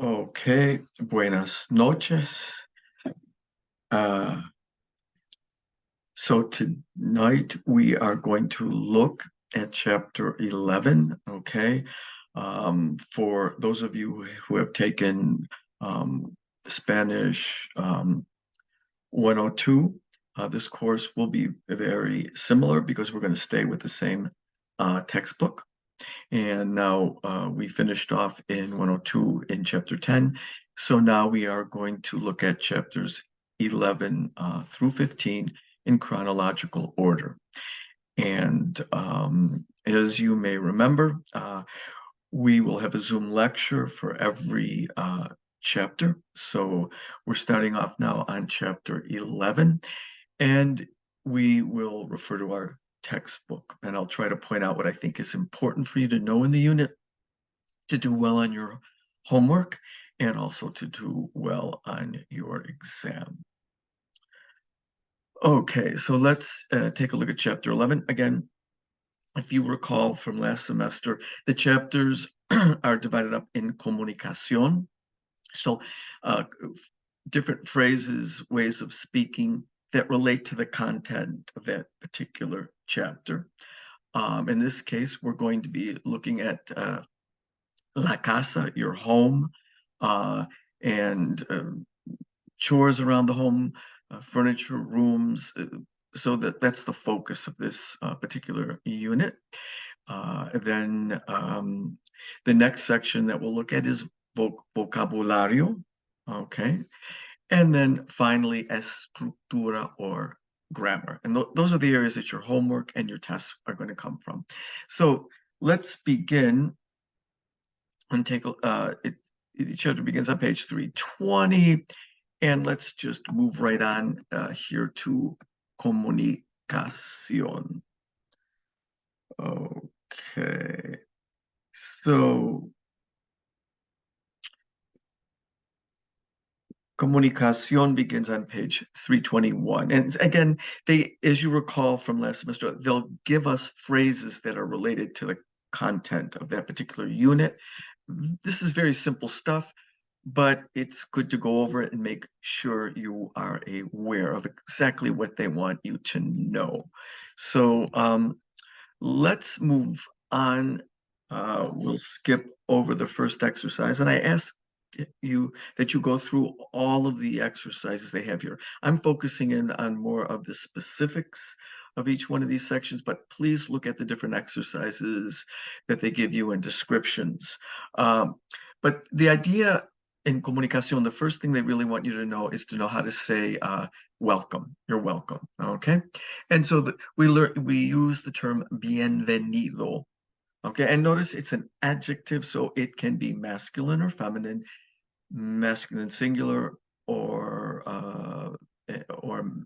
Okay, buenas noches. Uh, so tonight we are going to look at chapter 11, okay? For those of you who have taken um, Spanish 102, this course will be very similar because we're going to stay with the same textbook. And now we finished off in 102 in chapter 10. So now we are going to look at chapters 11 through 15 in chronological order. And as you may remember, we will have a Zoom lecture for every chapter. So we're starting off now on chapter 11. And we will refer to our textbook, and I'll try to point out what I think is important for you to know in the unit to do well on your homework and also to do well on your exam. Okay, so let's take a look at chapter 11. Again, if you recall from last semester, the chapters are divided up in comunicación. So different phrases, ways of speaking that relate to the content of that particular chapter. In this case, we're going to be looking at la casa, your home, and chores around the home, furniture, rooms. So that's the focus of this particular unit. Then the next section that we'll look at is vocabulario, okay? And then finally, estructura or grammar. And those are the areas that your homework and your tests are going to come from. So let's begin and take each chapter begins on page 320. And let's just move right on here to comunicación. Okay. So comunicación begins on page 321. And again, as you recall from last semester, they'll give us phrases that are related to the content of that particular unit. This is very simple stuff, but it's good to go over it and make sure you are aware of exactly what they want you to know. So let's move on. We'll skip over the first exercise, and I ask you that you go through all of the exercises they have here. I'm focusing in on more of the specifics of each one of these sections, but please look at the different exercises that they give you and descriptions. But the idea in comunicación, the first thing they really want you to know is to know how to say welcome. You're welcome, okay? And so we use the term bienvenido. Okay, and notice it's an adjective, so it can be masculine or feminine, masculine singular or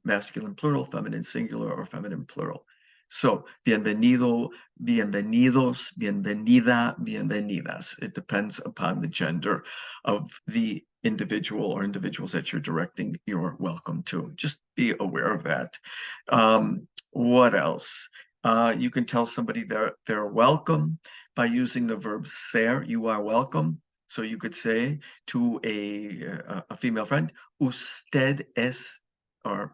masculine plural, feminine singular or feminine plural. So bienvenido, bienvenidos, bienvenida, bienvenidas. It depends upon the gender of the individual or individuals that you're directing your welcome to. Just be aware of that. What else? You can tell somebody they're welcome by using the verb ser. You are welcome. So you could say to a female friend, usted es, or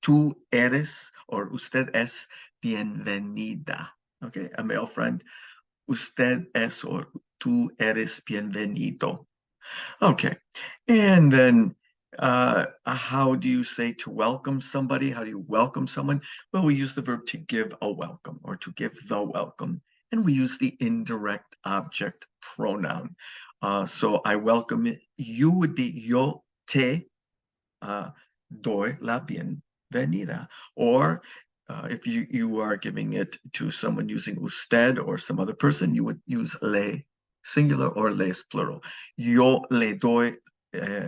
tú eres, or usted es bienvenida. Okay, a male friend, usted es, or tú eres bienvenido. Okay, and then how do you say to welcome somebody? How do you welcome someone? Well, we use the verb to give a welcome or to give the welcome, and we use the indirect object pronoun. So I welcome you would be yo te doy la bienvenida. Or if you are giving it to someone using usted or some other person, you would use le singular or les plural. Yo le doy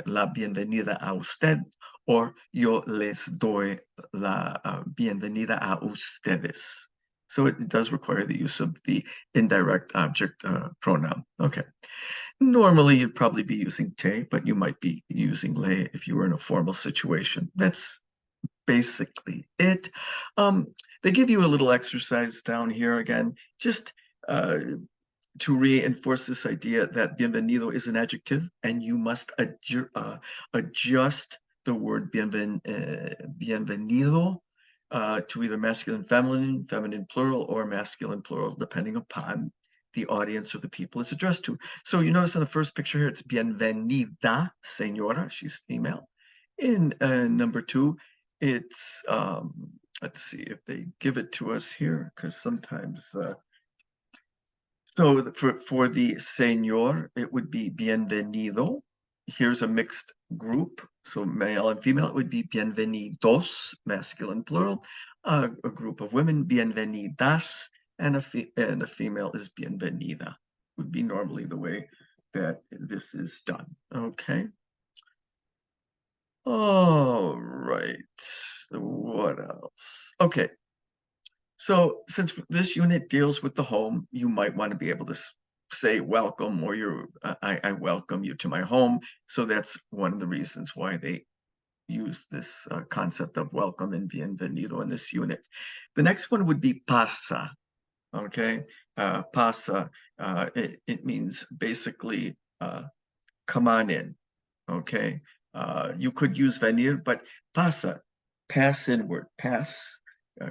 la bienvenida a usted, or yo les doy la bienvenida a ustedes. So it does require the use of the indirect object pronoun. Okay. Normally, you'd probably be using te, but you might be using le if you were in a formal situation. That's basically it. They give you a little exercise down here again, just to reinforce this idea that bienvenido is an adjective, and you must adjust the word bienvenido to either masculine, feminine, feminine plural, or masculine plural, depending upon the audience or the people it's addressed to. So you notice in the first picture here, it's bienvenida, señora, she's female. In number 2, it's, let's see if they give it to us here, because sometimes, so for the señor, it would be bienvenido. Here's a mixed group, so male and female, it would be bienvenidos, masculine plural. A group of women, bienvenidas, and a female is bienvenida, would be normally the way that this is done, okay? All right, what else? Okay, so since this unit deals with the home, you might want to be able to say welcome, or I welcome you to my home. So that's one of the reasons why they use this concept of welcome and bienvenido in this unit. The next one would be pasa, okay? Pasa, it means basically come on in, okay? You could use venir, but pasa, pass inward, pass,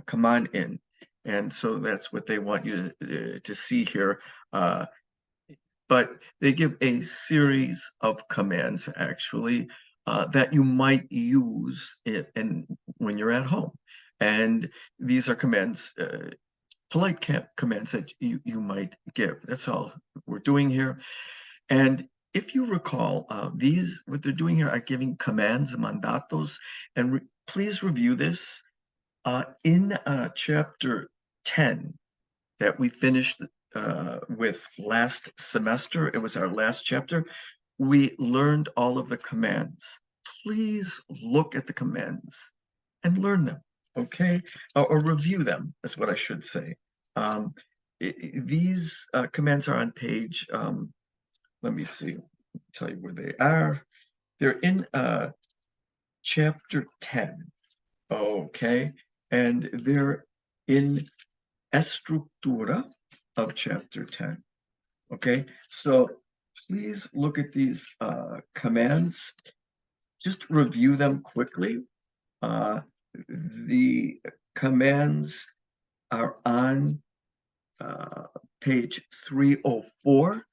come on in. And so that's what they want you to see here. But they give a series of commands, actually, that you might use when you're at home. And these are commands, polite commands that you might give. That's all we're doing here. And if you recall, what they're doing here are giving commands, mandatos, and please review this. In chapter 10 that we finished with last semester, it was our last chapter, we learned all of the commands. Please look at the commands and learn them, okay? Or review them, is what I should say. These commands are on page, let me see, tell you where they are. They're in chapter 10, okay? And they're in estructura of chapter 10, okay? So please look at these commands. Just review them quickly. The commands are on page 304.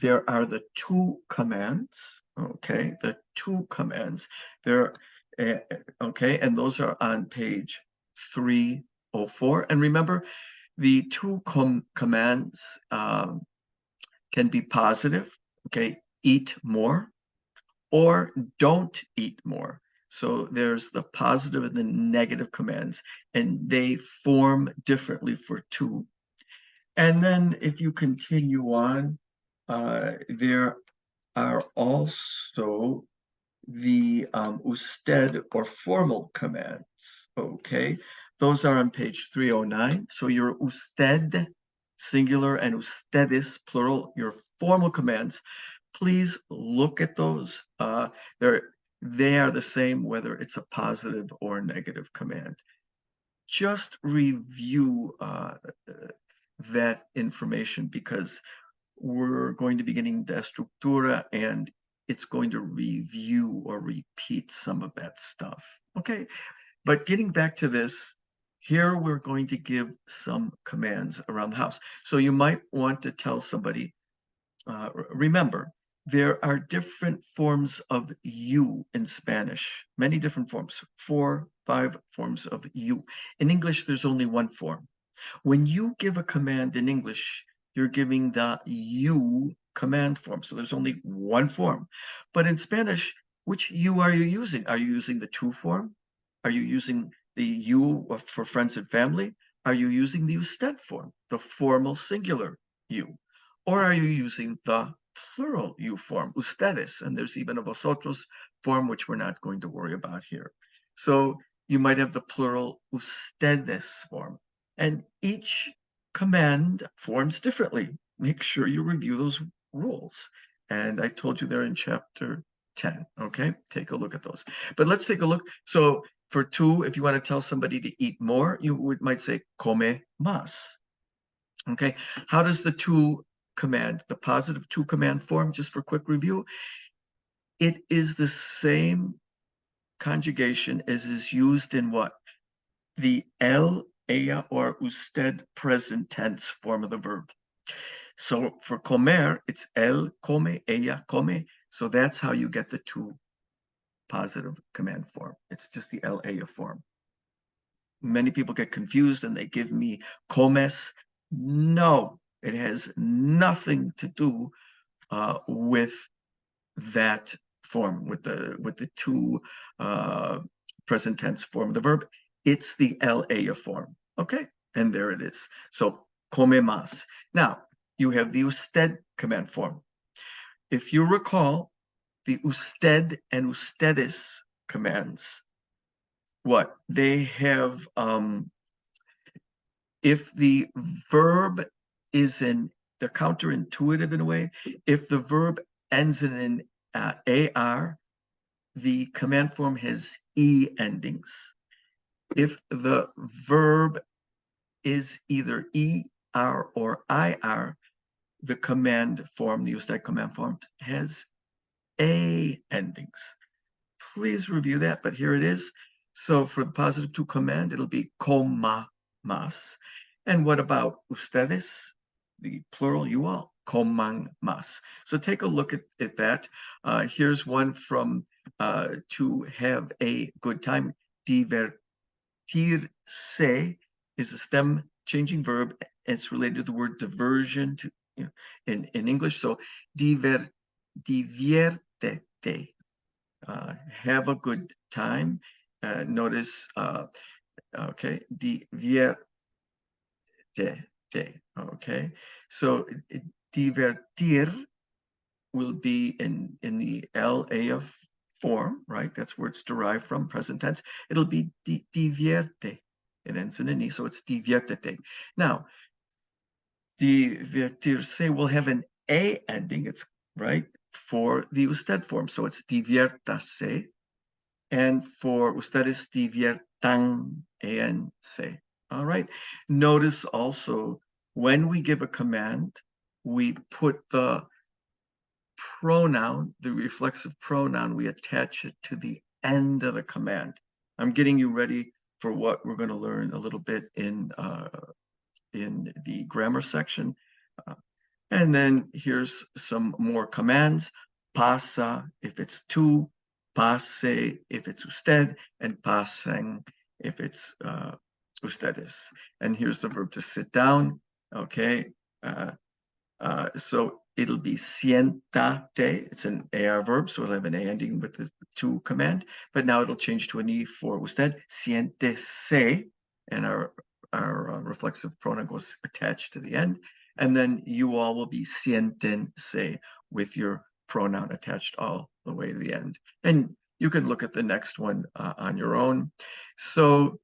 There are the 2 commands, okay? The 2 commands. Okay, and those are on page 304. And remember, the 2 commands can be positive, okay? Eat more, or don't eat more. So there's the positive and the negative commands, and they form differently for 2. And then if you continue on, there are also the usted or formal commands, okay? Those are on page 309. So your usted, singular, and ustedes, plural, your formal commands. Please look at those. They are the same whether it's a positive or negative command. Just review that information, because we're going to be getting the estructura, and it's going to review or repeat some of that stuff. Okay, but getting back to this, here we're going to give some commands around the house. So you might want to tell somebody, remember, there are different forms of you in Spanish, many different forms, 4, 5 forms of you. In English, there's only one form. When you give a command in English, you're giving the you command form. So there's only one form. But in Spanish, which you are you using? Are you using the to form? Are you using the you for friends and family? Are you using the usted form, the formal singular you? Or are you using the plural you form, ustedes? And there's even a vosotros form, which we're not going to worry about here. So you might have the plural ustedes form. And each command forms differently. Make sure you review those rules. And I told you they're in chapter 10, okay? Take a look at those. But let's take a look. So For two, if you want to tell somebody to eat more, you might say come más. Okay, how does the to command, the positive to command form, just for quick review? It is the same conjugation as is used in what? The él, ella, or usted present tense form of the verb. So for comer, it's él come, ella come. So that's how you get the to positive command form. It's just the él, ella form. Many people get confused and they give me comes. No, it has nothing to do with that form, with the to present tense form of the verb. It's the él, ella form. Okay, and there it is. So come más. Now you have the usted command form. If you recall, the usted and ustedes commands, what they have, if the verb is they're counterintuitive in a way. If the verb ends in an AR, the command form has E endings. If the verb is either ER or IR, the command form, the usted command form, has A endings. Please review that, but here it is. So for the positive to command, it'll be coma más. And what about ustedes? The plural, you all, coman más. So take a look at that. Here's one from to have a good time. Divertirse is a stem changing verb. It's related to the word diversion in English. So diviértete. Have a good time. Notice, okay, divierte. Okay, so divertir will be in the LAF form, right? That's where it's derived from, present tense. It'll be divierte. It ends in an E, so it's diviértete. Now, divertirse will have an A ending, it's right, for the usted form. So it's diviértase. And for ustedes diviertanse. All right. Notice also when we give a command, we put the pronoun, the reflexive pronoun, we attach it to the end of the command. I'm getting you ready for what we're going to learn a little bit in the grammar section. And then here's some more commands. Pasa if it's to, pase if it's usted, and pasen if it's ustedes. And here's the verb to sit down. Okay. So it'll be siéntate. It's an AR verb, so it'll have an A ending with the to command, but now it'll change to an E for usted. Siéntese, and our reflexive pronoun goes attached to the end. And then you all will be siéntense with your pronoun attached all the way to the end. And you can look at the next one on your own. So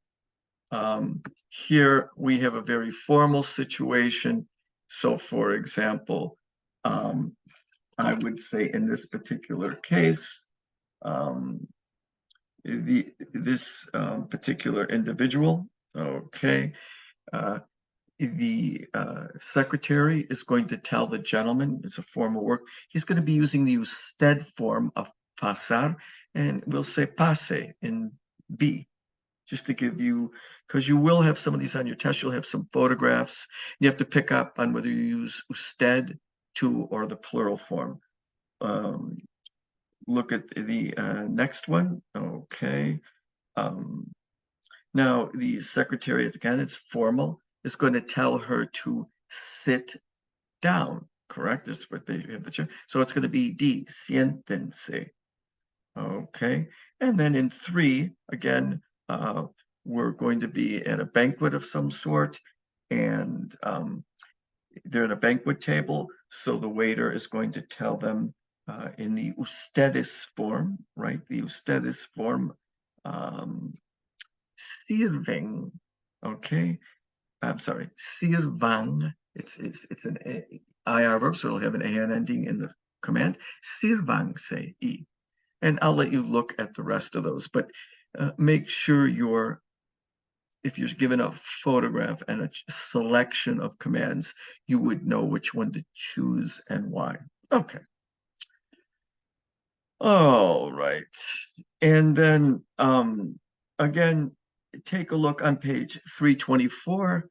here we have a very formal situation. So for example, I would say in this particular case, this particular individual, okay, the secretary is going to tell the gentleman, it's a formal work, he's going to be using the usted form of pasar, and we'll say pase in B, just to give you, because you will have some of these on your test, you'll have some photographs, you have to pick up on whether you use usted, to, or the plural form. Look at the next one, okay. Now the secretary, again, it's formal, is going to tell her to sit down, correct? That's what they have the chair. So it's going to be D, siéntense. Okay. And then in 3, again, we're going to be at a banquet of some sort, and they're at a banquet table. So the waiter is going to tell them in the ustedes form, right? The ustedes form, sirven, okay? I'm sorry, sirvan. It's an IR verb, so it'll have an AN ending in the command. Sirvan, say E. And I'll let you look at the rest of those. But make sure if you're given a photograph and a selection of commands, you would know which one to choose and why. Okay. All right. And then again, take a look on page 324.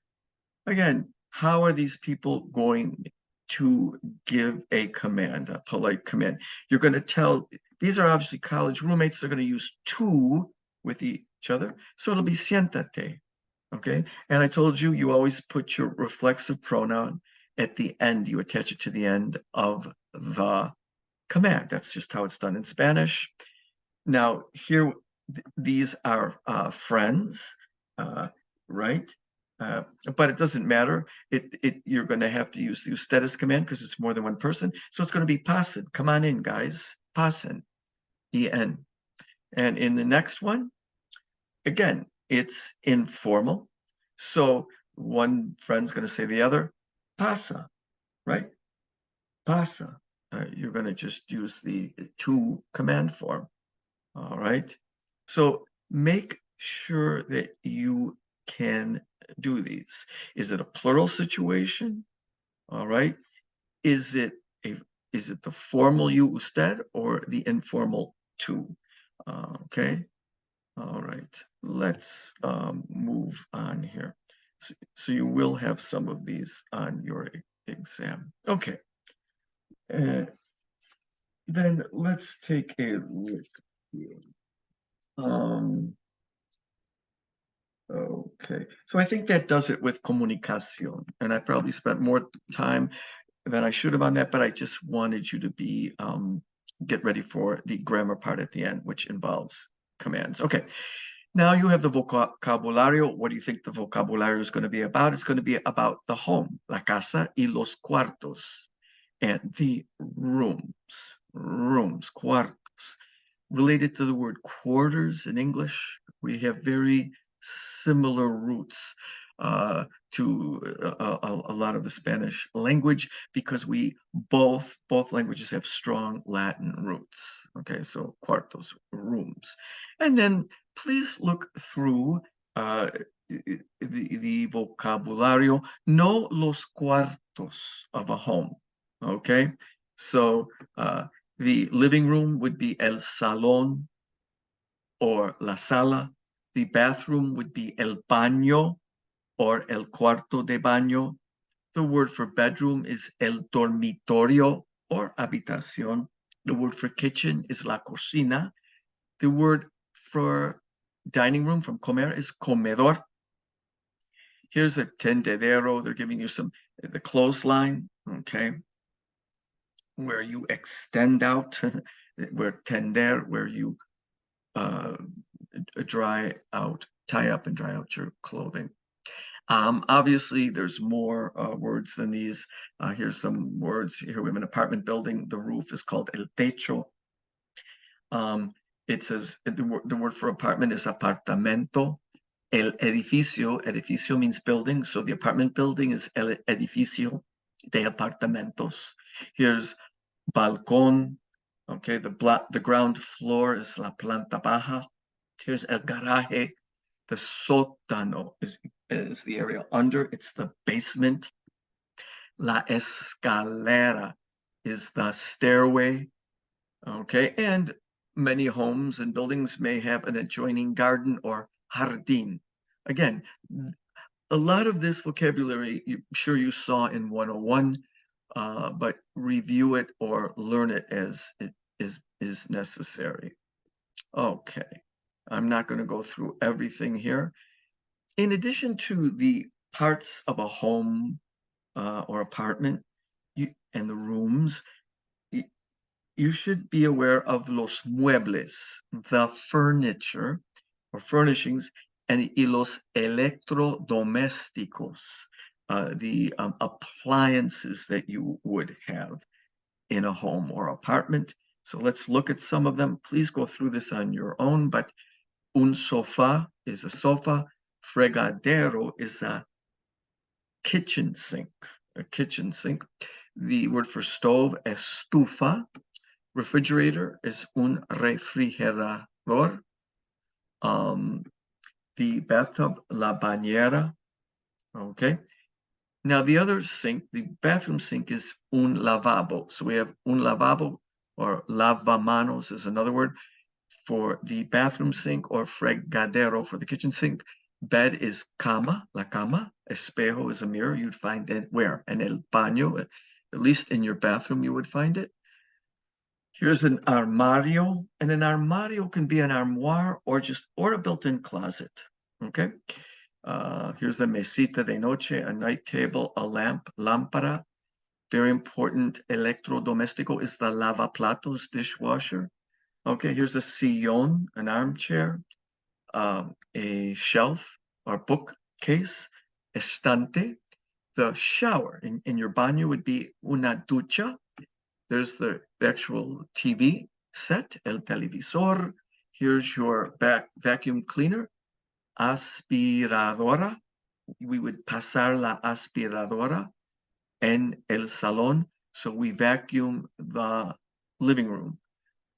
Again, how are these people going to give a command, a polite command? You're going to tell, these are obviously college roommates, they're going to use tú with each other. So it'll be siéntate, okay? And I told you, you always put your reflexive pronoun at the end. You attach it to the end of the command. That's just how it's done in Spanish. Now, here, these are friends, right? But it doesn't matter. You're going to have to use the ustedes command because it's more than one person. So it's going to be pasen. Come on in, guys. Pasen. En. And in the next one, again, it's informal. So one friend's going to say the other, pasa, right? Pasa. You're going to just use the tú command form. All right. So make sure that you can do these. Is it a plural situation? All right. Is it the formal you usted or the informal tú? Okay. All right. Let's move on here. So you will have some of these on your exam. Okay. Then let's take a look here. Okay, so I think that does it with comunicación, and I probably spent more time than I should have on that, but I just wanted you to be get ready for the grammar part at the end, which involves commands. Okay, now you have the vocabulario. What do you think the vocabulario is going to be about? It's going to be about the home, la casa y los cuartos, and the rooms, cuartos. Related to the word quarters in English, we have very similar roots to a lot of the Spanish language because both languages have strong Latin roots. Okay, so cuartos, rooms. And then please look through the vocabulario, no los cuartos of a home. Okay, so the living room would be el salón or la sala. The bathroom would be el baño or el cuarto de baño. The word for bedroom is el dormitorio or habitación. The word for kitchen is la cocina. The word for dining room from comer is comedor. Here's a tendedero. They're giving you the clothesline, okay, where you extend out, where tender, where you tie up and dry out your clothing. Obviously, there's more words than these. Here's some words. Here we have an apartment building. The roof is called el techo. It says the word for apartment is apartamento. El edificio means building. So the apartment building is el edificio de apartamentos. Here's balcón. Okay, the ground floor is la planta baja. Here's el garaje. The sótano is the area under. It's the basement. La escalera is the stairway. Okay, and many homes and buildings may have an adjoining garden or jardín. Again, a lot of this vocabulary, I'm sure you saw in 101, but review it or learn it as it is necessary. Okay, I'm not going to go through everything here. In addition to the parts of a home or apartment and the rooms, you should be aware of los muebles, the furniture or furnishings, and los electrodomésticos, the appliances that you would have in a home or apartment. So let's look at some of them. Please go through this on your own, but un sofá is a sofa, fregadero is a kitchen sink, The word for stove, estufa. Refrigerator is un refrigerador. the bathtub, la bañera, okay? Now the other sink, the bathroom sink is un lavabo. So we have un lavabo, or lavamanos is another word for the bathroom sink, or fregadero for the kitchen sink. Bed is cama, la cama. Espejo is a mirror. You'd find it where? In el baño, at least in your bathroom you would find it. Here's an armario, and an armario can be an armoire or a built-in closet. Okay. Here's a mesita de noche, a night table, a lamp, lámpara. Very important electrodomestico is the lavaplatos dishwasher. Okay, here's a sillón, an armchair, a shelf or bookcase, estante. The shower in your baño would be una ducha. There's the actual TV set, el televisor. Here's your vacuum cleaner, aspiradora. We would pasar la aspiradora en el salón. So we vacuum the living room.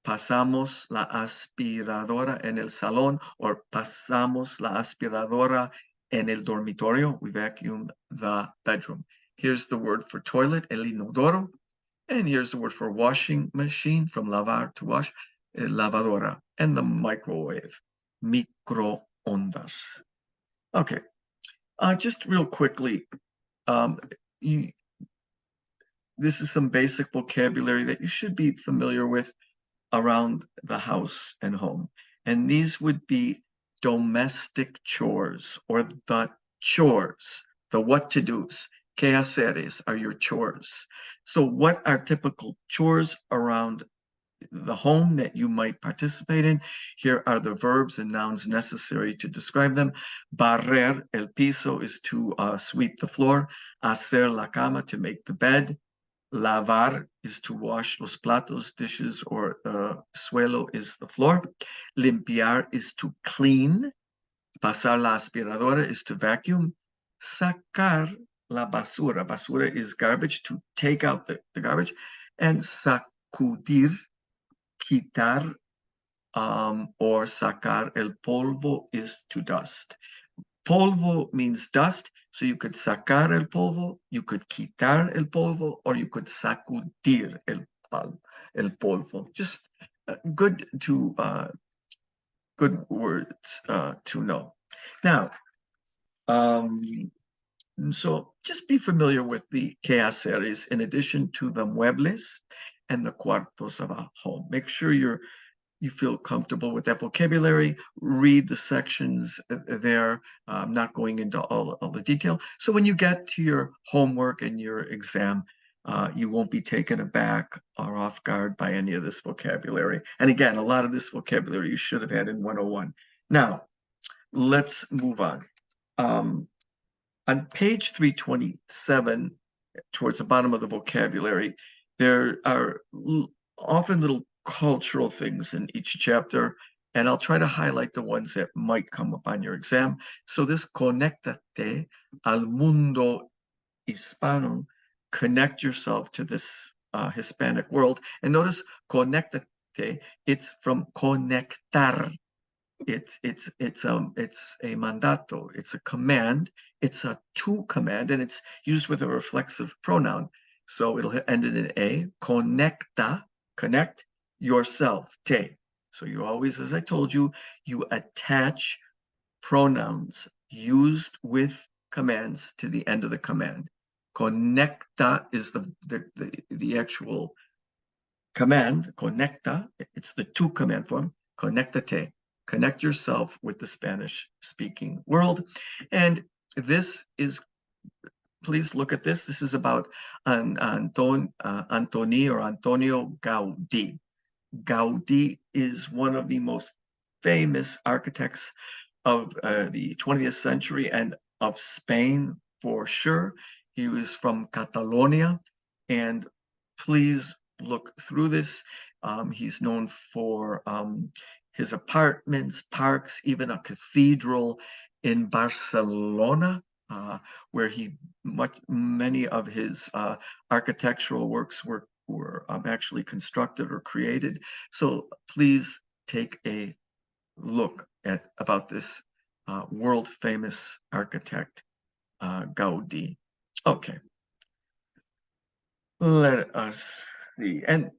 Pasamos la aspiradora en el salón, or pasamos la aspiradora en el dormitorio. We vacuum the bedroom. Here's the word for toilet, el inodoro. And here's the word for washing machine, from lavar to wash, lavadora. And the microwave, microondas. Okay, just real quickly, this is some basic vocabulary that you should be familiar with around the house and home. And these would be domestic chores, or the chores, the what to do's. Quehaceres are your chores. So what are typical chores around the home that you might participate in? Here are the verbs and nouns necessary to describe them. Barrer el piso is to sweep the floor. Hacer la cama, to make the bed. Lavar is to wash los platos, dishes, or suelo is the floor. Limpiar is to clean. Pasar la aspiradora is to vacuum. Sacar la basura. Basura is garbage, to take out the garbage. And sacudir, quitar, or sacar el polvo is to dust. Polvo means dust, so you could sacar el polvo, you could quitar el polvo, or you could sacudir el polvo. Just good words to know. Now, so just be familiar with the quehaceres in addition to the muebles and the cuartos of a home. Make sure you feel comfortable with that vocabulary. Read the sections there. I'm not going into all the detail. So when you get to your homework and your exam, you won't be taken aback or off guard by any of this vocabulary. And again, a lot of this vocabulary you should have had in 101. Now, let's move on. On page 327, towards the bottom of the vocabulary, there are often little cultural things in each chapter, and I'll try to highlight the ones that might come up on your exam. So this conéctate al mundo hispano, connect yourself to this Hispanic world. And notice conéctate, it's from conectar. It's a mandato, it's a command, it's a to command, and it's used with a reflexive pronoun. So it'll end in an A, conecta, connect yourself, te. So you always, as I told you, you attach pronouns used with commands to the end of the command. Conecta is the actual command, conecta, it's the to command form, conectate. Connect yourself with the Spanish-speaking world. And this is, please look at this. This is about Antonio Gaudí. Gaudí is one of the most famous architects of the 20th century and of Spain for sure. He was from Catalonia, and please look through this. He's known for his apartments, parks, even a cathedral in Barcelona, where many of his architectural works were actually constructed or created. So please take a look about this world-famous architect, Gaudi. Okay, let us see. And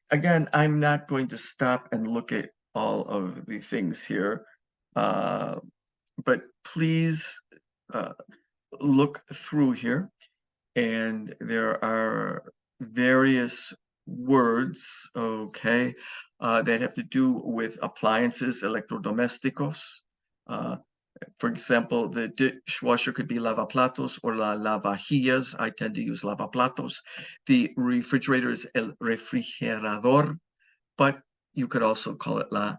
again, I'm not going to stop and look at all of the things here, but please look through here. And there are various words, okay, that have to do with appliances, electrodomésticos. Uh, for example, the dishwasher could be lavaplatos or la lavavajillas. I tend to use lavaplatos. The refrigerator is el refrigerador, but you could also call it la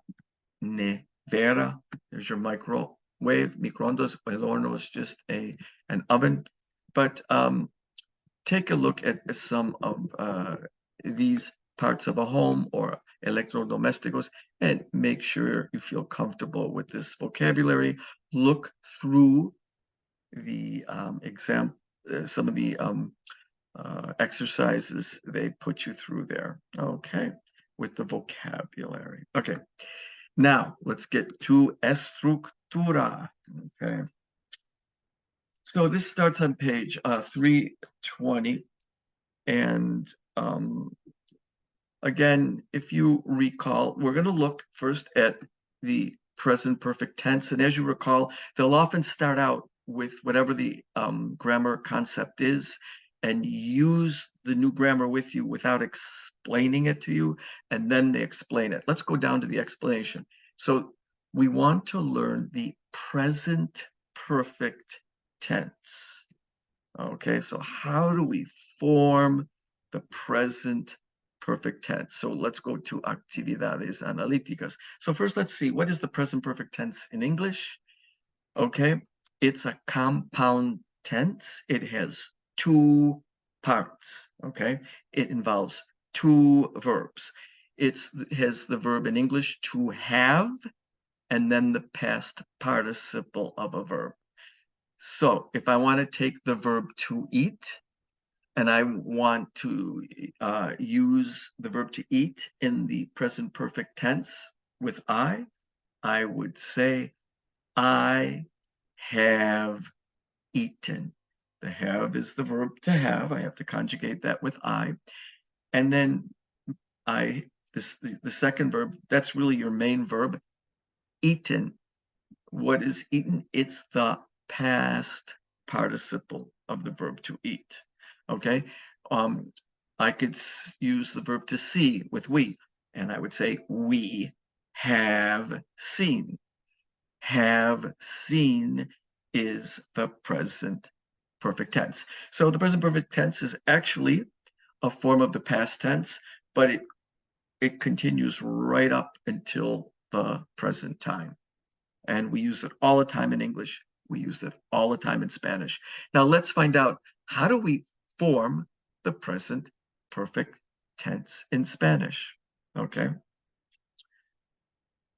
nevera. There's your microwave, microondas. El horno is just an oven. But take a look at some of these parts of a home or electrodomésticos and make sure you feel comfortable with this vocabulary. Look through the some of the exercises they put you through there, okay, with the vocabulary. Okay, now let's get to estructura, okay. So this starts on page 320. And again, if you recall, we're going to look first at the present perfect tense. And as you recall, they'll often start out with whatever the grammar concept is and use the new grammar with you without explaining it to you, and then they explain it. Let's go down to the explanation. So we want to learn the present perfect tense. Okay, so how do we form the present perfect tense? So let's go to actividades analíticas. So first, let's see, what is the present perfect tense in English? Okay, it's a compound tense. It has two parts, okay? It involves two verbs. It has the verb in English to have, and then the past participle of a verb. So if I want to take the verb to eat, and I want to use the verb to eat in the present perfect tense with I would say, I have eaten. The have is the verb to have. I have to conjugate that with I. And then the second verb, that's really your main verb, eaten. What is eaten? It's the past participle of the verb to eat. Okay, I could use the verb to see with we, and I would say we have seen. Have seen is the present perfect tense. So the present perfect tense is actually a form of the past tense, but it continues right up until the present time. And we use it all the time in English. We use it all the time in Spanish. Now let's find out, how do we form the present perfect tense in Spanish? Okay.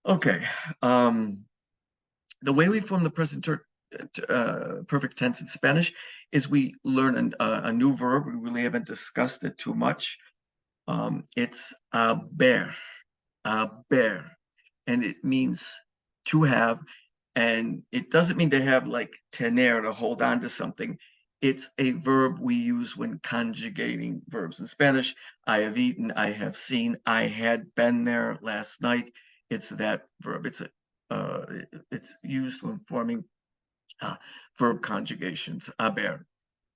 Okay. The way we form the present perfect tense in Spanish is we learn a new verb. We really haven't discussed it too much. It's haber, haber, and it means to have. And it doesn't mean to have like tener, to hold on to something. It's a verb we use when conjugating verbs in Spanish. I have eaten, I have seen, I had been there last night. It's that verb. It's used when forming verb conjugations. Haber.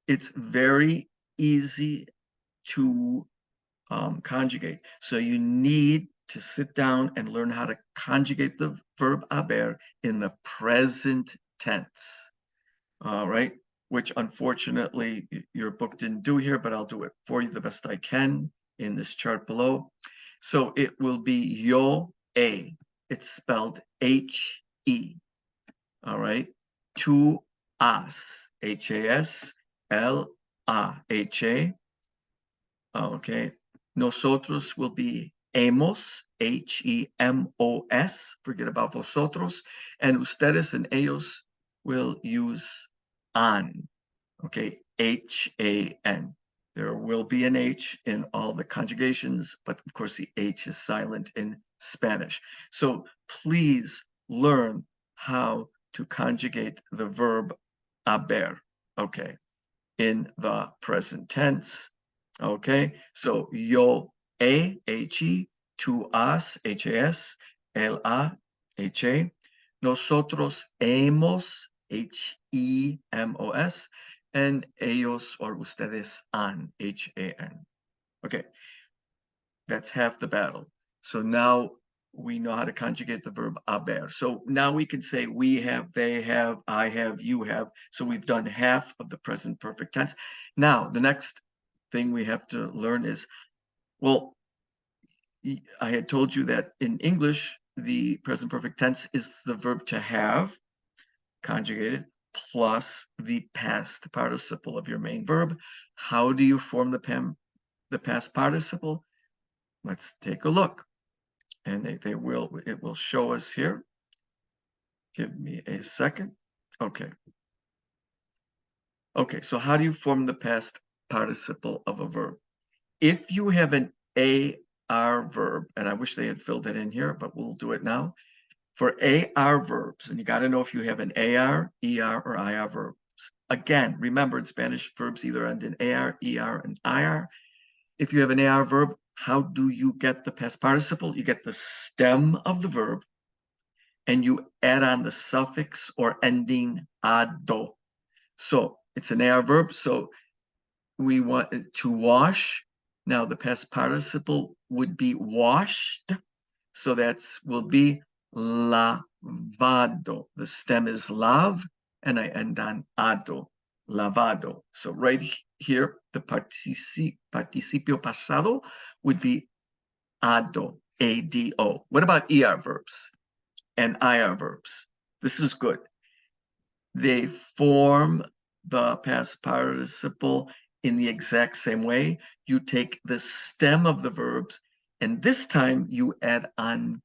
It's very easy to conjugate. So you need to sit down and learn how to conjugate the verb haber in the present tense. All right, which unfortunately your book didn't do here, but I'll do it for you the best I can in this chart below. So it will be yo a. It's spelled H-E. All right, to us, H-A-S, L-A-H-A. Okay, nosotros will be hemos, H-E-M-O-S, forget about vosotros, and ustedes and ellos will use han, okay, H-A-N. There will be an H in all the conjugations, but of course the H is silent in Spanish. So please learn how to conjugate the verb haber, okay, in the present tense. Okay, so yo he, tú has, has, él ha, he, nosotros hemos, hemos, and ellos or ustedes han, han. Okay, that's half the battle. So now we know how to conjugate the verb haber. So now we can say we have, they have, I have, you have. So we've done half of the present perfect tense. Now, the next thing we have to learn is, well, I had told you that in English, the present perfect tense is the verb to have, conjugated, plus the past participle of your main verb. How do you form the past participle? Let's take a look. And it will show us here. Give me a second. Okay. Okay, so how do you form the past participle of a verb? If you have an AR verb, and I wish they had filled it in here, but we'll do it now. For AR verbs, and you got to know if you have an AR, ER, or IR verbs. Again, remember in Spanish, verbs either end in AR, ER, and IR. If you have an AR verb, how do you get the past participle? You get the stem of the verb, and you add on the suffix or ending ado. So it's an AR verb. So we want to wash. Now the past participle would be washed. So that's will be lavado. The stem is lav, and I end on ado, lavado. So right here, the participio pasado would be ado, ado. What about ER verbs and IR verbs? This is good. They form the past participle in the exact same way. You take the stem of the verbs, and this time you add on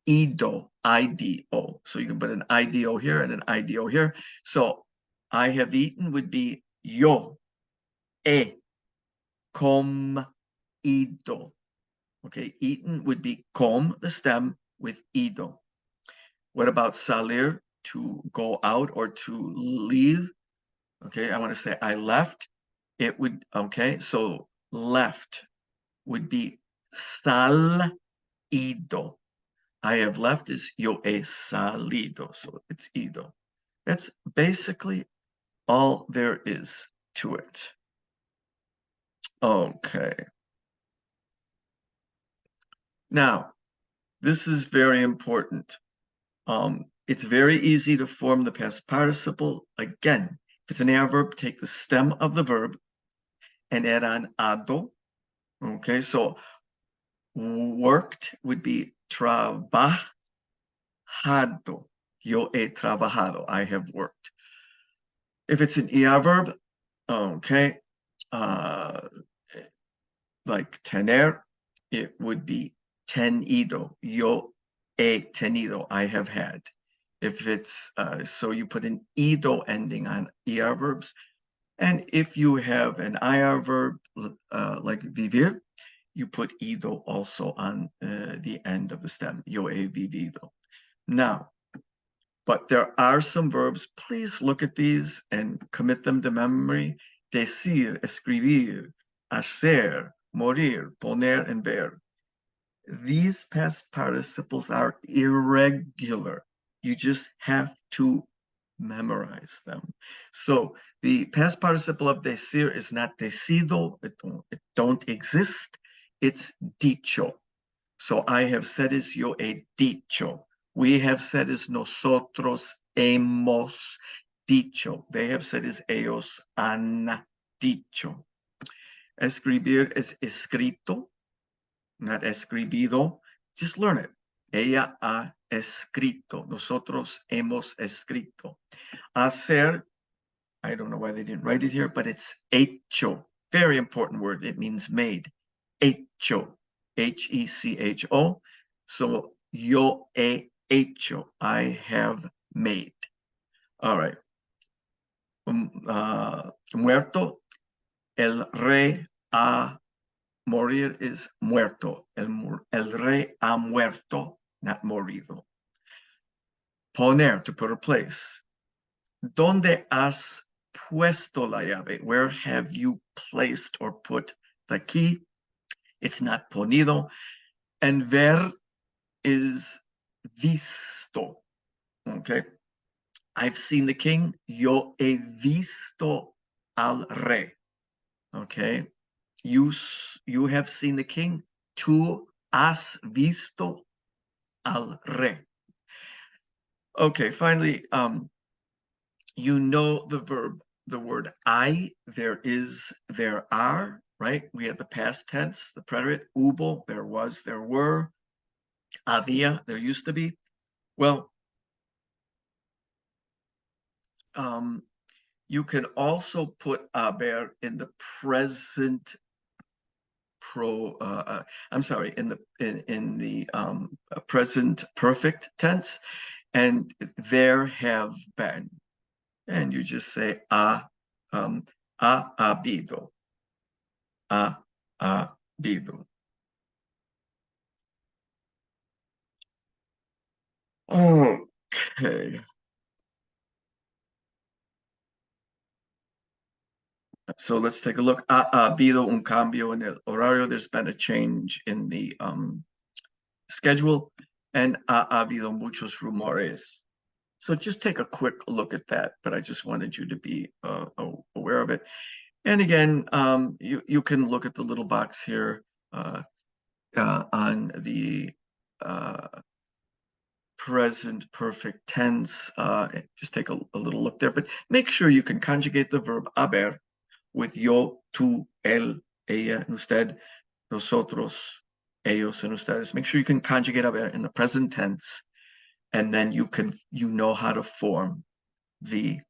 ido, IDO. So you can put an IDO here and an IDO here. So I have eaten would be yo he comido. Okay, eaten would be com, the stem, with ido. What about salir, to go out or to leave? Okay, I want to say I left. It would, okay, so left would be salido. I have left is yo he salido, so it's ido. That's basically all there is to it. Okay. Now, this is very important. It's very easy to form the past participle. Again, if it's an AR verb, take the stem of the verb and add on ado. Okay, so worked would be trabajado. Yo he trabajado. I have worked. If it's an ER verb, okay, like tener, it would be tenido. Yo he tenido. I have had. If it's, so you put an ido ending on ER verbs. And if you have an IR verb, like vivir, you put ido also on the end of the stem. Yo he vivido. Now, but there are some verbs. Please look at these and commit them to memory. Decir, escribir, hacer, morir, poner, and ver. These past participles are irregular. You just have to memorize them. So the past participle of decir is not decido. It don't exist. It's dicho. So I have said is yo he dicho. We have said is nosotros hemos dicho. They have said is ellos han dicho. Escribir es escrito, not escribido. Just learn it. Ella ha escrito. Nosotros hemos escrito. Hacer, I don't know why they didn't write it here, but it's hecho. Very important word. It means made. Hecho. Hecho. So yo he hecho. I have made. All right. Muerto. El rey ha morir is muerto. El rey ha muerto, not morido. Poner, to put or place. ¿Dónde has puesto la llave? Where have you placed or put the key? It's not ponido. And ver is visto. Okay. I've seen the king. Yo he visto al rey. Okay. You have seen the king. Tú has visto al rey. Okay, finally, you know the verb, the word I, there is, there are, right? We had the past tense, the preterite, hubo, there was, there were, había, there used to be. Well, you can also put haber in the present in the present perfect tense, and there have been. And you just say ha habido, ha habido. Okay. So let's take a look. Ha habido un cambio en el horario. There's been a change in the schedule, and ha habido muchos rumores. So just take a quick look at that, but I just wanted you to be aware of it. And again, you can look at the little box here on the present perfect tense. Just take a little look there, but make sure you can conjugate the verb haber with yo, tú, él, ella, and usted, nosotros, ellos, and ustedes. Make sure you can conjugate haber in the present tense, and then you know how to form the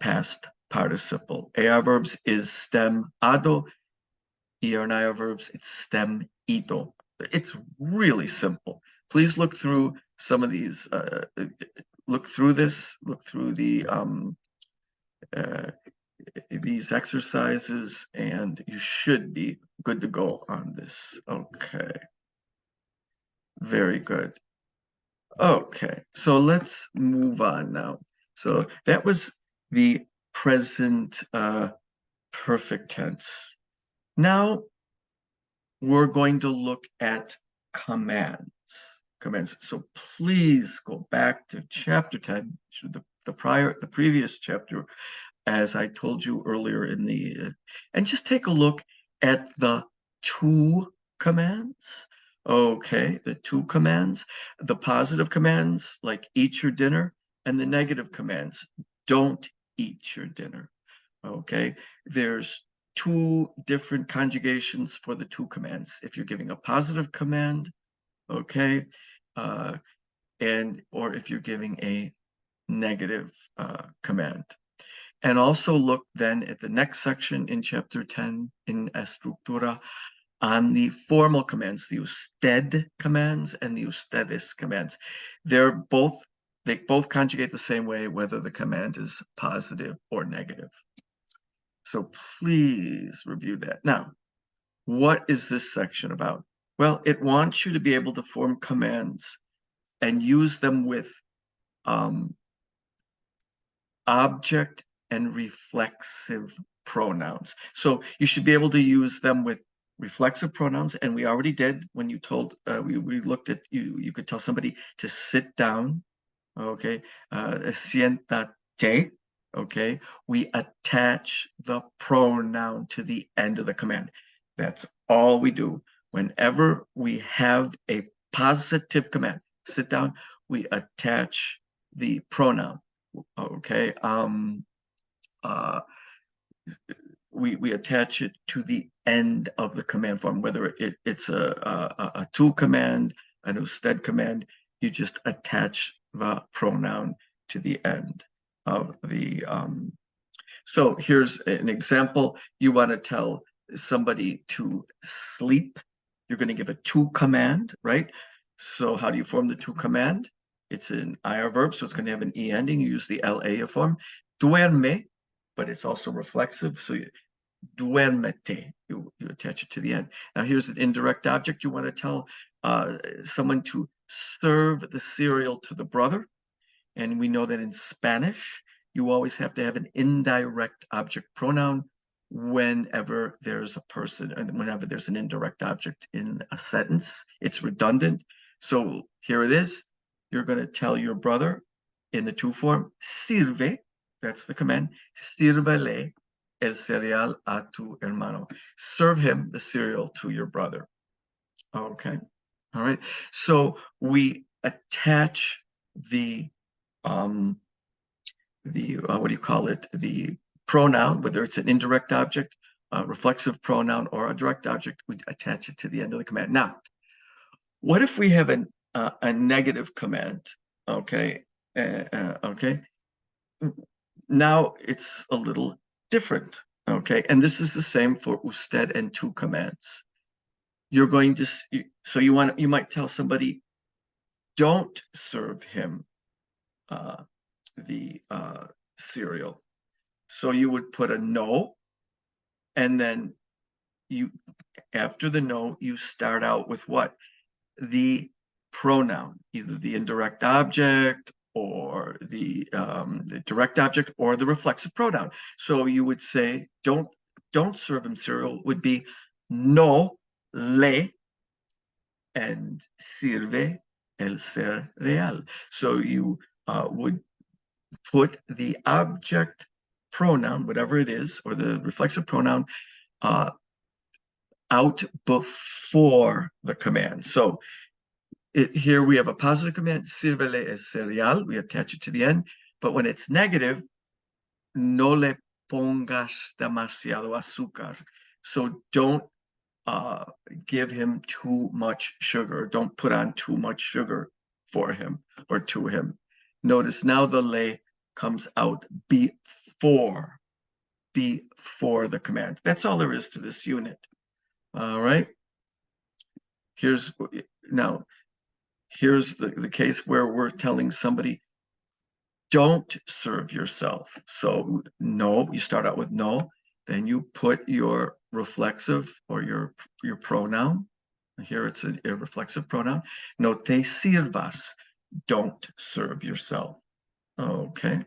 past participle. AR verbs is stem ado. ER&IR verbs, it's stem ito. It's really simple. Please look through some of these. Look through this. Look through these exercises, and you should be good to go on this. Okay. Very good. Okay, so let's move on now. So that was the present perfect tense. Now we're going to look at commands. So please go back to chapter 10, the previous chapter, as I told you earlier in the, and just take a look at the two commands. Okay, the two commands, the positive commands like eat your dinner, and the negative commands, don't eat your dinner. Okay, there's two different conjugations for the two commands. If you're giving a positive command, okay, or if you're giving a negative command. And also look then at the next section in chapter 10 in Estructura on the formal commands, the usted commands and the ustedes commands. They both conjugate the same way, whether the command is positive or negative. So please review that. Now, what is this section about? Well, it wants you to be able to form commands and use them with object and reflexive pronouns. So you should be able to use them with reflexive pronouns, and we already did when you told we looked at you could tell somebody to sit down. Okay, siéntate. Okay, we attach the pronoun to the end of the command. That's all we do. Whenever we have a positive command, sit down, we attach the pronoun. Okay, we attach it to the end of the command form, whether it's a to command, an usted command, you just attach the pronoun to the end of the so here's an example. You want to tell somebody to sleep, you're going to give a to command, right? So how do you form the to command? It's an IR verb, so it's going to have an E ending. You use the LA form. Duerme, but it's also reflexive, so duérmete, you attach it to the end. Now here's an indirect object. You want to tell someone to serve the cereal to the brother. And we know that in Spanish, you always have to have an indirect object pronoun whenever there's a person and whenever there's an indirect object in a sentence. It's redundant. So here it is. You're going to tell your brother in the to form, sirve, that's the command, sírvele el cereal a tu hermano. Serve him the cereal to your brother. Okay. All right. So we attach the what do you call it? The pronoun, whether it's an indirect object, a reflexive pronoun, or a direct object, we attach it to the end of the command. Now, what if we have a negative command? Okay. Okay. Now it's a little different. Okay. And this is the same for usted and tu commands. You're going to, so you might tell somebody, don't serve him the cereal. So you would put a no, and then you, after the no, you start out with what? The pronoun, either the indirect object or the direct object or the reflexive pronoun. So you would say, don't serve him cereal would be no le, and sirve el cereal. So you would put the object pronoun, whatever it is, or the reflexive pronoun, out before the command. So here we have a positive command, sírvele el cereal, we attach it to the end, but when it's negative, no le pongas demasiado azúcar. So don't give him too much sugar. Don't put on too much sugar for him or to him. Notice now the le comes out before the command. That's all there is to this unit. All right. Here's the case where we're telling somebody, don't serve yourself. So no, you start out with no, then you put your reflexive or your pronoun. Here it's a reflexive pronoun. No te sirvas. Don't serve yourself. Okay.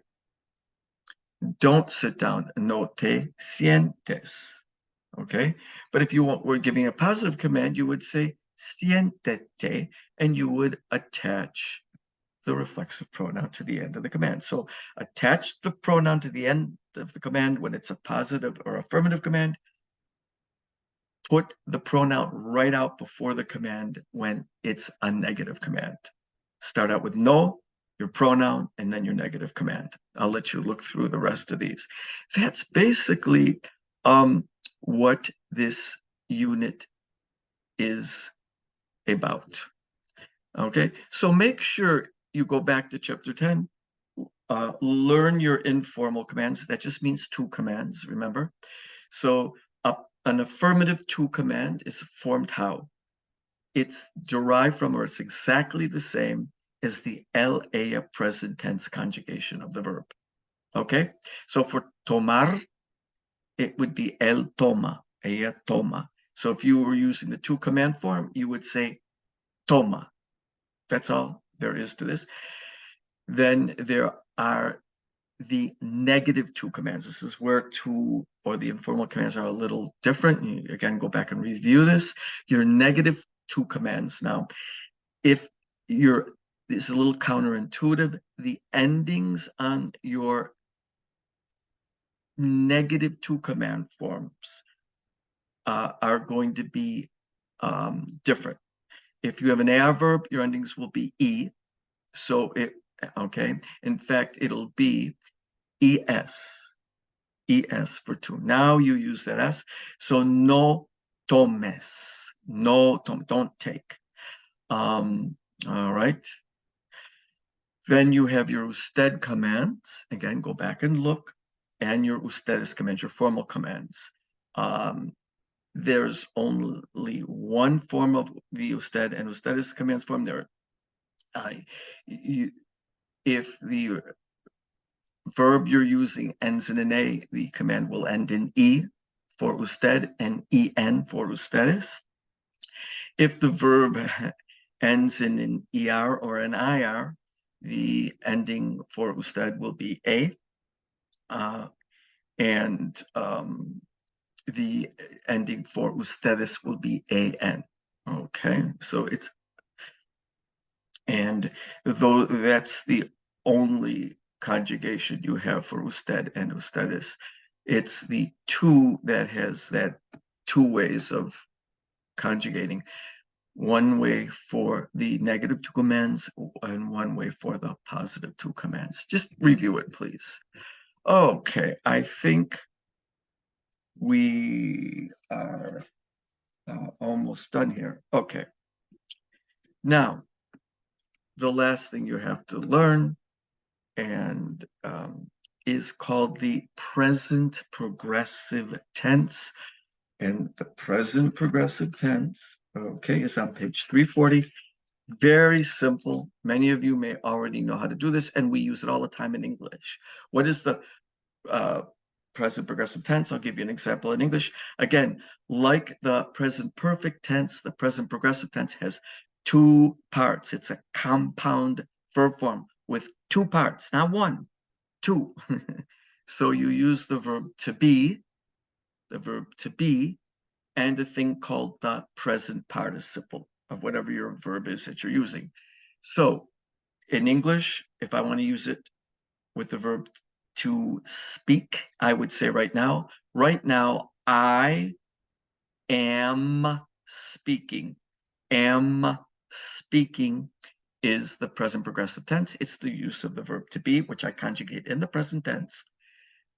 Don't sit down. No te sientes. Okay. But if you were giving a positive command, you would say siéntete, and you would attach the reflexive pronoun to the end of the command. So attach the pronoun to the end of the command when it's a positive or affirmative command. Put the pronoun right out before the command when it's a negative command. Start out with no, your pronoun, and then your negative command. I'll let you look through the rest of these. That's basically what this unit is about. Okay, so make sure you go back to chapter 10, learn your informal commands. That just means two commands, remember? So an affirmative to command is formed how? It's derived from, or it's exactly the same as the ella present tense conjugation of the verb. Okay, so for tomar, it would be él toma, ella toma. So if you were using the to command form, you would say toma. That's all there is to this. Then there are the negative to commands. This is where to or the informal commands are a little different. You, again, go back and review this. Your negative to commands. Now, if it's a little counterintuitive, the endings on your negative to command forms are going to be different. If you have an adverb, your endings will be e. So okay. In fact, it'll be es for to. Now you use that s. So no tomes, don't take. All right. Then you have your usted commands. Again, go back and look, and your ustedes commands, your formal commands. There's only one form of the usted and ustedes commands form. There, if the verb you're using ends in an A, the command will end in E for usted and en for ustedes. If the verb ends in an ER or an IR, the ending for usted will be a, and the ending for ustedes will be an. Okay, so it's, and though that's the only conjugation you have for usted and ustedes, it's the two that has that two ways of conjugating. One way for the negative two commands and one way for the positive two commands. Just review it, please. Okay, I think we are almost done here. Okay. Now, the last thing you have to learn and is called the present progressive tense. And the present progressive tense, okay, is on page 340. Very simple. Many of you may already know how to do this, and we use it all the time in English. What is the present progressive tense? I'll give you an example in English. Again, like the present perfect tense, the present progressive tense has two parts. It's a compound verb form with two parts, not one, two. So you use the verb to be, and a thing called the present participle of whatever your verb is that you're using. So in English, if I want to use it with the verb to speak, I would say right now, I am speaking. Am speaking is the present progressive tense. It's the use of the verb to be, which I conjugate in the present tense.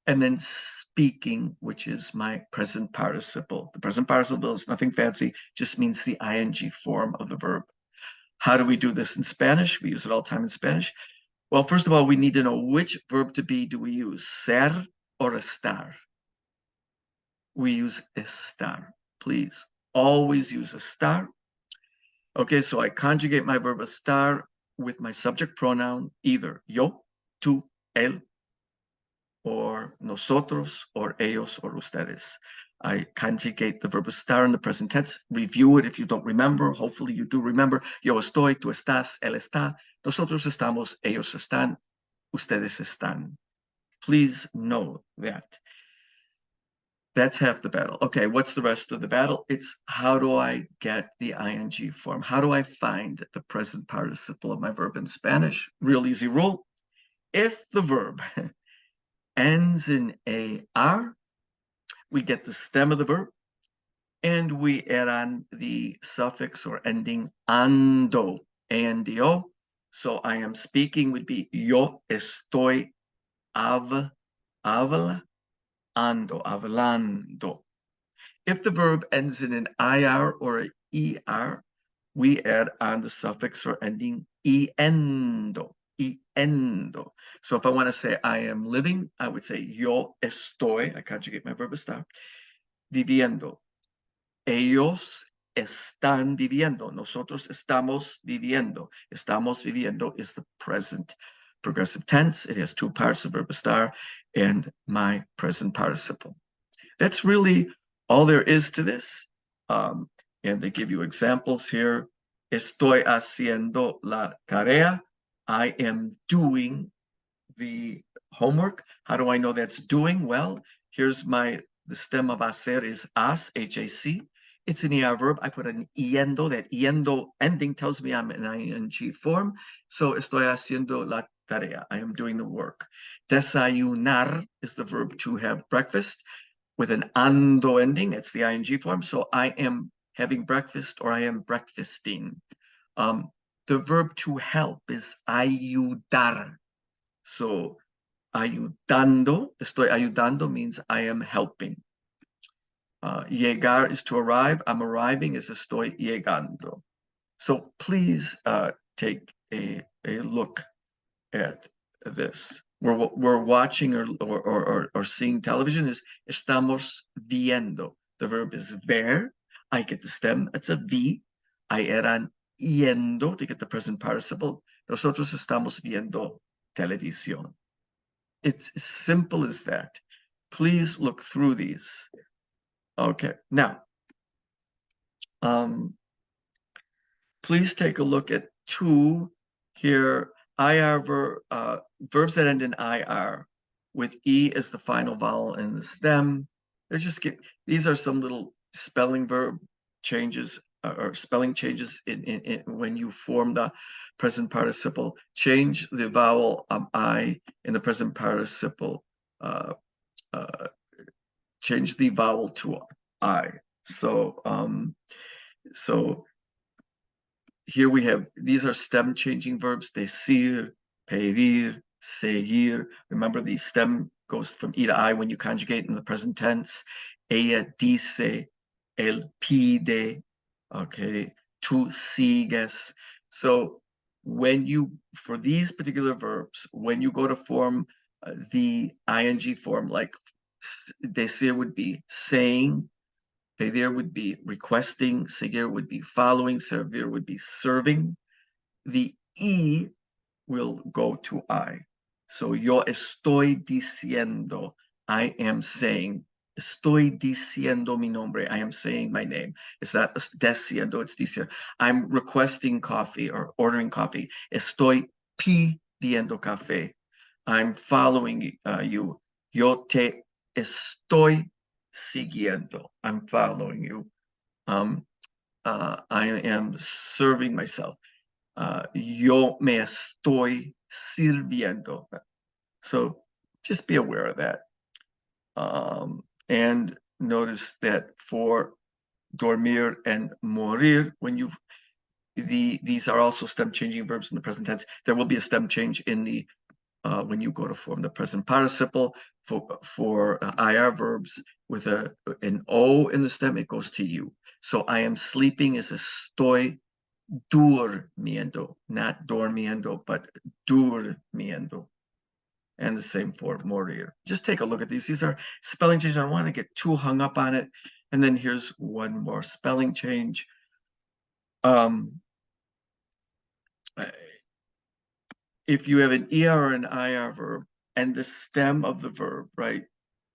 And then speaking, which is my present participle. The present participle is nothing fancy, just means the ing form of the verb. How do we do this in Spanish? We use it all the time in Spanish. Well, first of all, we need to know which verb to be do we use, ser or estar? We use estar. Please, always use estar. Okay, so I conjugate my verb estar with my subject pronoun, either yo, tú, él, or nosotros, or ellos, or ustedes. I conjugate the verb estar in the present tense. Review it if you don't remember. Hopefully you do remember. Yo estoy, tú estás, él está, nosotros estamos, ellos están, ustedes están. Please know that. That's half the battle. Okay, what's the rest of the battle? It's how do I get the ing form? How do I find the present participle of my verb in Spanish? Real easy rule. If the verb ends in AR, we get the stem of the verb, and we add on the suffix or ending ando, A-N-D-O. So I am speaking would be yo estoy hablando, hablando. If the verb ends in an IR or an ER, we add on the suffix or ending iendo, iendo. So if I want to say I am living, I would say yo estoy, I conjugate my verb estar, viviendo. Ellos están viviendo. Nosotros estamos viviendo. Estamos viviendo is the present progressive tense. It has two parts, the verb estar and my present participle. That's really all there is to this. And they give you examples here. Estoy haciendo la tarea. I am doing the homework. How do I know that's doing? Well, here's the stem of hacer is has, H-A-C. It's an ER verb. I put an yendo. That yendo ending tells me I'm in ing form. So estoy haciendo la tarea. I am doing the work. Desayunar is the verb to have breakfast with an ando ending. It's the ing form. So I am having breakfast or I am breakfasting. The verb to help is ayudar. So ayudando, estoy ayudando means I am helping. Llegar is to arrive. I'm arriving is estoy llegando. So please take a look at this. We're watching or seeing television is estamos viendo. The verb is ver. I get the stem. It's a V. I add on yendo to get the present participle. Nosotros estamos viendo televisión. It's as simple as that. Please look through these. Okay, now, please take a look at two here verbs that end in IR with E as the final vowel in the stem. These are some little spelling verb changes or spelling changes in when you form the present participle. Change the vowel I in the present participle. Change the vowel to I. So here we have, these are stem changing verbs, decir, pedir, seguir. Remember, the stem goes from E to I when you conjugate in the present tense. Ella dice, él pide, okay, tú sigues. So for these particular verbs, when you go to form the ing form, like decir would be saying, pedir would be requesting, seguir would be following, servir would be serving. The E will go to I. So yo estoy diciendo, I am saying. Estoy diciendo mi nombre, I am saying my name. It's not diciendo, it's diciendo. I'm requesting coffee or ordering coffee. Estoy pidiendo café. I'm following you. Yo te estoy siguiendo. I'm following you. I am serving myself. Yo me estoy sirviendo. So just be aware of that. And notice that for dormir and morir, these are also stem changing verbs in the present tense. There will be a stem change in the when you go to form the present participle for IR verbs with an O in the stem, it goes to you. So I am sleeping is estoy durmiendo, not dormiendo, but durmiendo. And the same for morir. Just take a look at these. These are spelling changes. I don't want to get too hung up on it. And then here's one more spelling change. If you have an ER or an IR verb and the stem of the verb, right,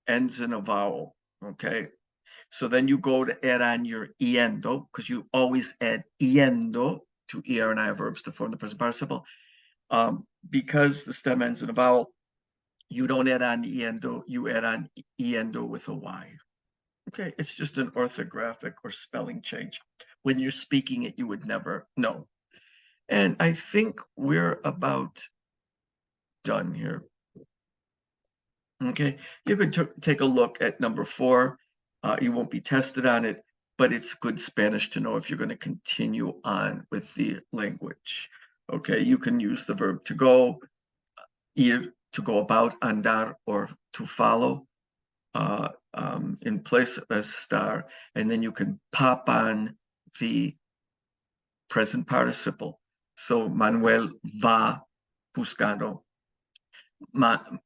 ends in a vowel, okay? So then you go to add on your iendo, because you always add iendo to ER and IR verbs to form the present participle. Because the stem ends in a vowel, you don't add on iendo, you add on iendo with a Y. Okay, it's just an orthographic or spelling change. When you're speaking it, you would never know. And I think we're about done here. Okay, you could take a look at number 4. You won't be tested on it, but it's good Spanish to know if you're going to continue on with the language. Okay, you can use the verb to go, ir, to go about, andar, or to follow in place of estar, and then you can pop on the present participle. So Manuel va buscando.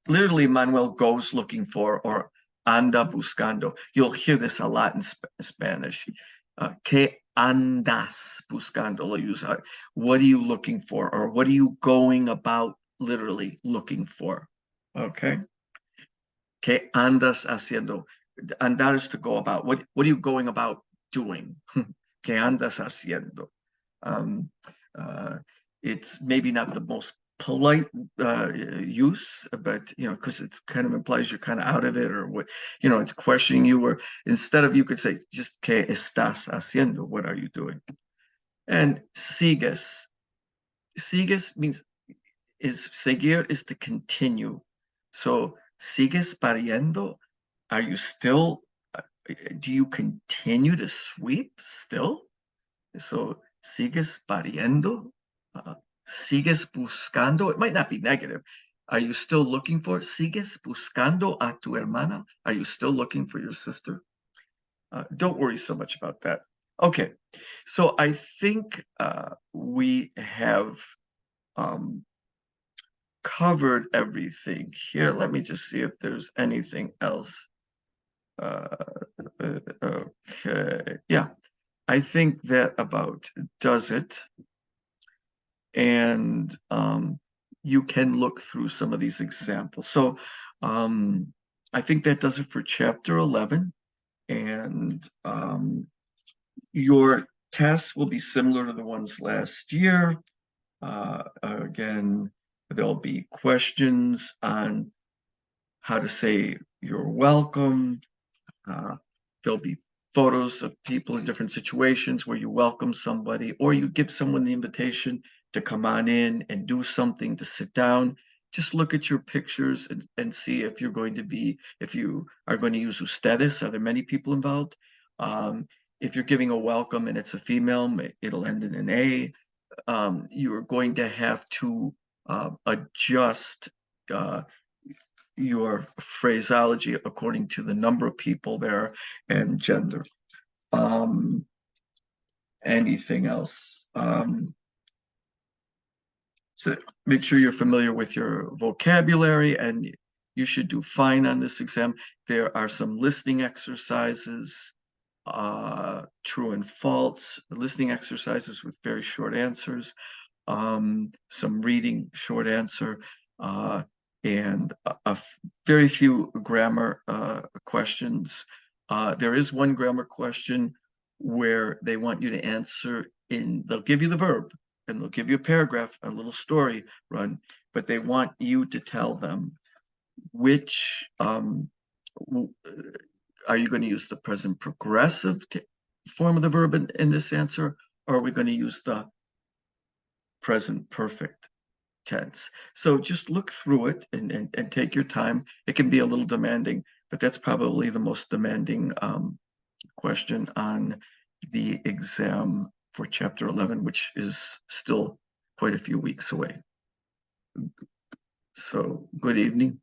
Literally, Manuel goes looking for, or anda buscando. You'll hear this a lot in Spanish. ¿Qué andas buscando? What are you looking for? Or what are you going about, literally looking for? Okay. ¿Qué andas haciendo? Andar is to go about. What are you going about doing? ¿Qué andas haciendo? It's maybe not the most polite use, but because it kind of implies you're kind of out of it, or what, it's questioning you. Or instead of, you could say just ¿qué estás haciendo? What are you doing? And sigues means seguir is to continue. So sigues pariendo? Are you still? Do you continue to sweep still? So sigues pariendo? Sigues buscando? It might not be negative. Are you still looking for? Sigues buscando a tu hermana? Are you still looking for your sister? Don't worry so much about that. Okay, so I think we have covered everything here. Let me just see if there's anything else. Okay, yeah, I think that about does it. And you can look through some of these examples. So I think that does it for chapter 11. And your tests will be similar to the ones last year. Again, There'll be questions on how to say you're welcome. There'll be photos of people in different situations where you welcome somebody or you give someone the invitation to come on in and do something, to sit down. Just look at your pictures and see if you are going to use ustedes. Are there many people involved? If you're giving a welcome and it's a female, it'll end in an A. You're going to have to adjust your phraseology according to the number of people there and gender. Anything else? So make sure you're familiar with your vocabulary, and you should do fine on this exam. There are some listening exercises, true and false listening exercises with very short answers, some reading short answer, and very few grammar questions. There is one grammar question where they want you to answer they'll give you the verb and they'll give you a paragraph, a little story run, but they want you to tell them which, are you going to use the present progressive form of the verb in this answer, or are we going to use the present perfect tense? So just look through it and take your time. It can be a little demanding, but that's probably the most demanding question on the exam for Chapter 11, which is still quite a few weeks away. So good evening.